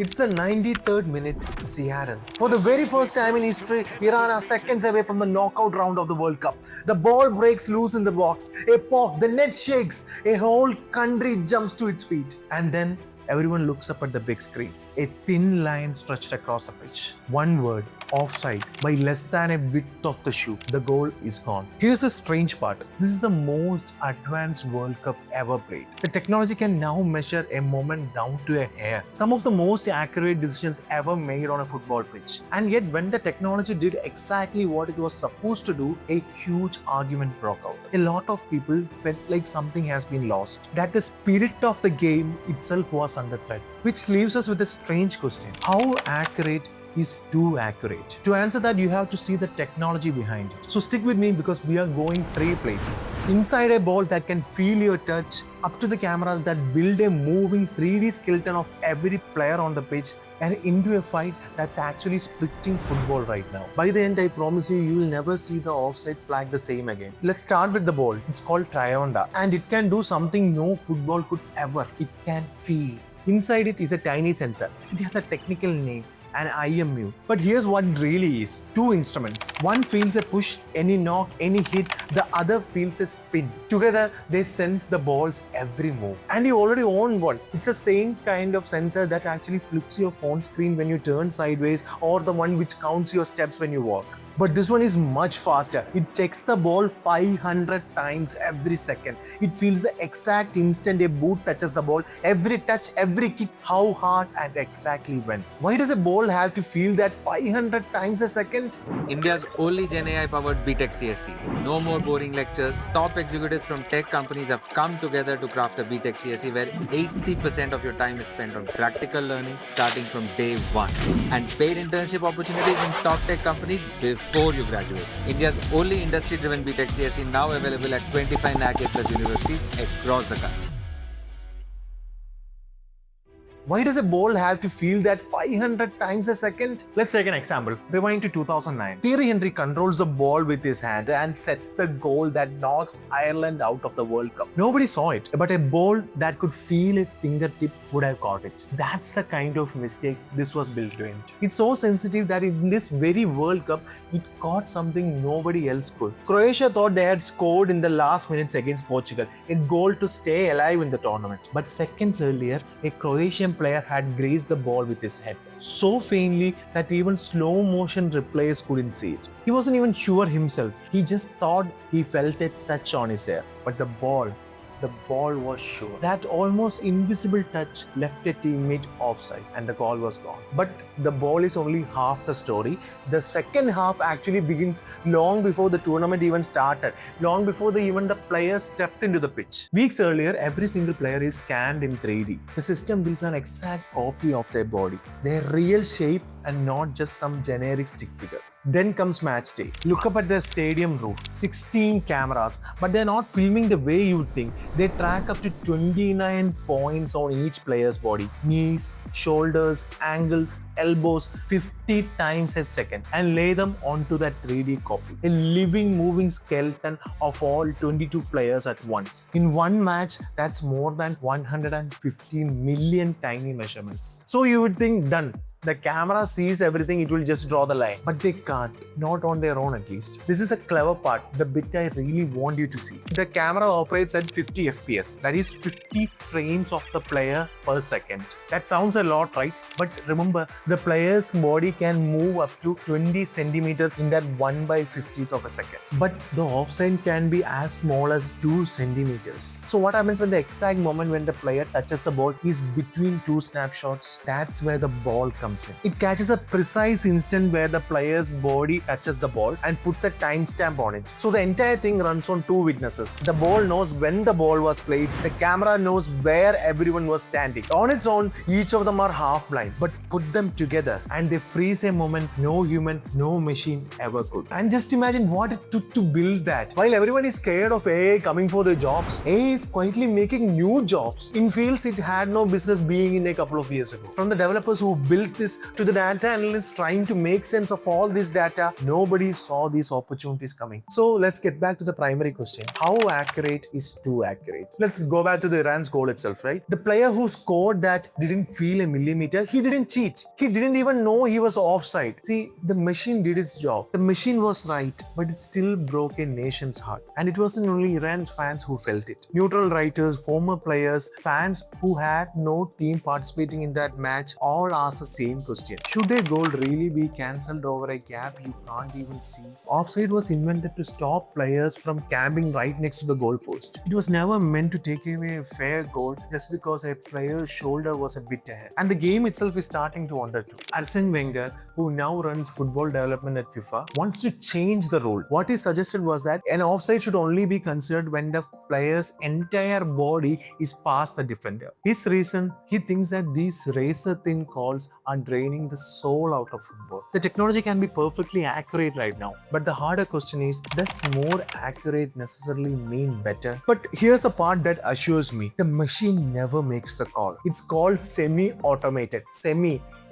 It's the 93rd minute, Seattle. For the very first time in history, Iran are seconds away from the knockout round of the World Cup. The ball breaks loose in the box, a pop, the net shakes, a whole country jumps to its feet. And then everyone looks up at the big screen. A thin line stretched across the pitch. One word, offside, by less than a width of the shoe. The goal is gone. Here's the strange part. This is the most advanced World Cup ever played. The technology can now measure a moment down to a hair. Some of the most accurate decisions ever made on a football pitch. And yet when the technology did exactly what it was supposed to do, a huge argument broke out. A lot of people felt like something has been lost. That the spirit of the game itself was under threat. Which leaves us with a strange question. How accurate is too accurate? To answer that, you have to see the technology behind it. So stick with me because we are going 3 places. Inside a ball that can feel your touch, up to the cameras that build a moving 3D skeleton of every player on the pitch, and into a fight that's actually splitting football right now. By the end, I promise you, you will never see the offside flag the same again. Let's start with the ball. It's called Trionda, and it can do something no football could ever. It can feel. Inside it is a tiny sensor. It has a technical name, an IMU. But here's what it really is. 2 instruments. One feels a push, any knock, any hit. The other feels a spin. Together, they sense the ball's every move. And you already own one. It's the same kind of sensor that actually flips your phone screen when you turn sideways, or the one which counts your steps when you walk. But this one is much faster. It checks the ball 500 times every second. It feels the exact instant a boot touches the ball. Every touch, every kick, how hard and exactly when. Why does a ball have to feel that 500 times a second? India's only Gen AI powered BTech CSC. No more boring lectures. Top executives from tech companies have come together to craft a BTech CSC where 80% of your time is spent on practical learning starting from day 1. And paid internship opportunities in top tech companies before you graduate. India's only industry-driven BTech CSE now available at 25 NAC A+ universities across the country. Why does a ball have to feel that 500 times a second? Let's take an example. Rewind to 2009. Thierry Henry controls the ball with his hand and sets the goal that knocks Ireland out of the World Cup. Nobody saw it, but a ball that could feel a fingertip would have caught it. That's the kind of mistake this was built to end. It's so sensitive that in this very World Cup, it caught something nobody else could. Croatia thought they had scored in the last minutes against Portugal, a goal to stay alive in the tournament. But seconds earlier, a Croatian player had grazed the ball with his head so faintly that even slow motion replays couldn't see it. He wasn't even sure himself. He just thought he felt a touch on his hair. But the ball was sure. That almost invisible touch left a teammate offside and the goal was gone. But the ball is only half the story. The second half actually begins long before the tournament even started, long before the players stepped into the pitch. Weeks earlier, every single player is scanned in 3D. The system builds an exact copy of their body, their real shape, and not just some generic stick figure. Then comes match day. Look up at the stadium roof. 16 cameras, but they're not filming the way you think. They track up to 29 points on each player's body. Knees, shoulders, ankles, elbows, 50 times a second, and lay them onto that 3D copy. A living, moving skeleton of all 22 players at once. In one match, that's more than 115 million tiny measurements. So you would think, done. The camera sees everything, it will just draw the line. But they can't, not on their own at least. This is a clever part, the bit I really want you to see. The camera operates at 50 FPS, that is 50 frames of the player per second. That sounds a lot, right? But remember, the player's body can move up to 20 centimeters in that 1/50th of a second. But the offside can be as small as 2 centimeters. So what happens when the exact moment when the player touches the ball is between 2 snapshots? That's where the ball comes in. It catches the precise instant where the player's body touches the ball and puts a timestamp on it. So the entire thing runs on 2 witnesses. The ball knows when the ball was played. The camera knows where everyone was standing. On its own, each of them are half blind, but put them together and they freeze a moment no human, no machine ever could. And just imagine what it took to build that. While everyone is scared of AI coming for their jobs, AI is quietly making new jobs in fields it had no business being in a couple of years ago. From the developers who built this to the data analysts trying to make sense of all this data. Nobody saw these opportunities coming. So let's get back to the primary question. How accurate is too accurate? Let's go back to the Iran's goal itself, right? The player who scored that didn't feel a millimeter. He didn't cheat. He didn't even know he was offside. See, the machine did its job. The machine was right, but it still broke a nation's heart. And it wasn't only Iran's fans who felt it. Neutral writers, former players, fans who had no team participating in that match all asked the same question. Should a goal really be cancelled over a gap you can't even see? Offside was invented to stop players from camping right next to the goalpost. It was never meant to take away a fair goal just because a player's shoulder was a bit ahead. And the game itself is starting to wonder too. Arsene Wenger, who now runs football development at FIFA, wants to change the rule. What he suggested was that an offside should only be considered when the player's entire body is past the defender. His reason, he thinks that these razor-thin calls are draining the soul out of football. The technology can be perfectly accurate right now, but the harder question is, does more accurate necessarily mean better? But here's the part that assures me, the machine never makes the call. It's called semi-automated.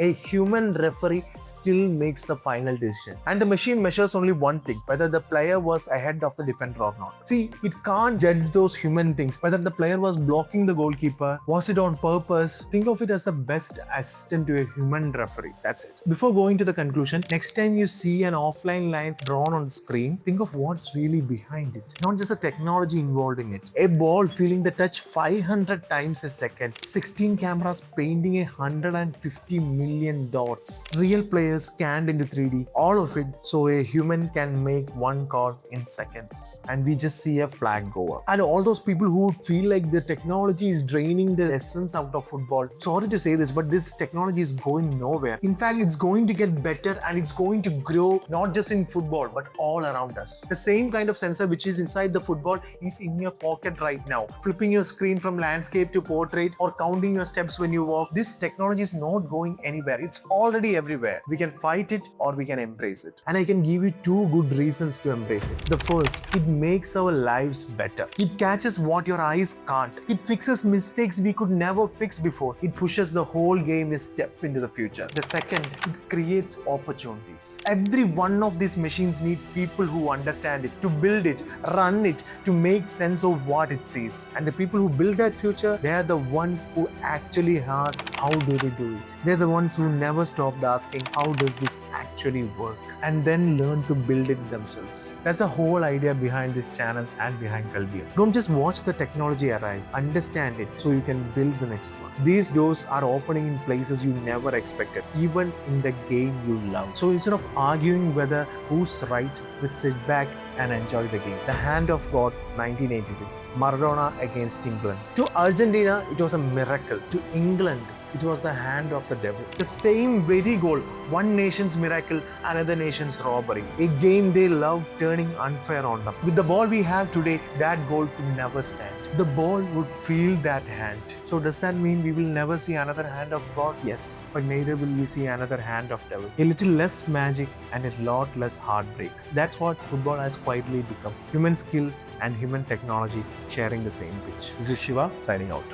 A human referee still makes the final decision. And the machine measures only one thing, whether the player was ahead of the defender or not. See, it can't judge those human things, whether the player was blocking the goalkeeper, was it on purpose. Think of it as the best assistant to a human referee. That's it. Before going to the conclusion, next time you see an offline line drawn on screen, think of what's really behind it. Not just the technology involved in it. A ball feeling the touch 500 times a second, 16 cameras painting 150 million dots, real players scanned into 3D, all of it so a human can make one call in seconds. And we just see a flag go up. And all those people who feel like the technology is draining the essence out of football, sorry to say this, but this technology is going nowhere. In fact, it's going to get better and it's going to grow not just in football, but all around us. The same kind of sensor which is inside the football is in your pocket right now. Flipping your screen from landscape to portrait or counting your steps when you walk. This technology is not going anywhere. It's already everywhere. We can fight it or we can embrace it. And I can give you two good reasons to embrace it. The first, it makes our lives better. It catches what your eyes can't. It fixes mistakes we could never fix before. It pushes the whole game a step into the future. The second, it creates opportunities. Every one of these machines need people who understand it, to build it, run it, to make sense of what it sees. And the people who build that future, they are the ones who actually ask, how do they do it? They're the ones who never stopped asking, how does this actually work? And then learn to build it themselves. That's the whole idea behind this channel and behind Kalbir. Don't just watch the technology arrive, understand it so you can build the next one. These doors are opening in places you never expected, even in the game you love. So instead of arguing whether who's right, let's sit back and enjoy the game. The Hand of God, 1986, Maradona against England. To Argentina, it was a miracle. To England, it was the hand of the devil. The same very goal, one nation's miracle, another nation's robbery. A game they loved turning unfair on them. With the ball we have today, that goal could never stand. The ball would feel that hand. So does that mean we will never see another hand of God? Yes. But neither will we see another hand of devil. A little less magic and a lot less heartbreak. That's what football has quietly become. Human skill and human technology sharing the same pitch. This is Shiva signing out.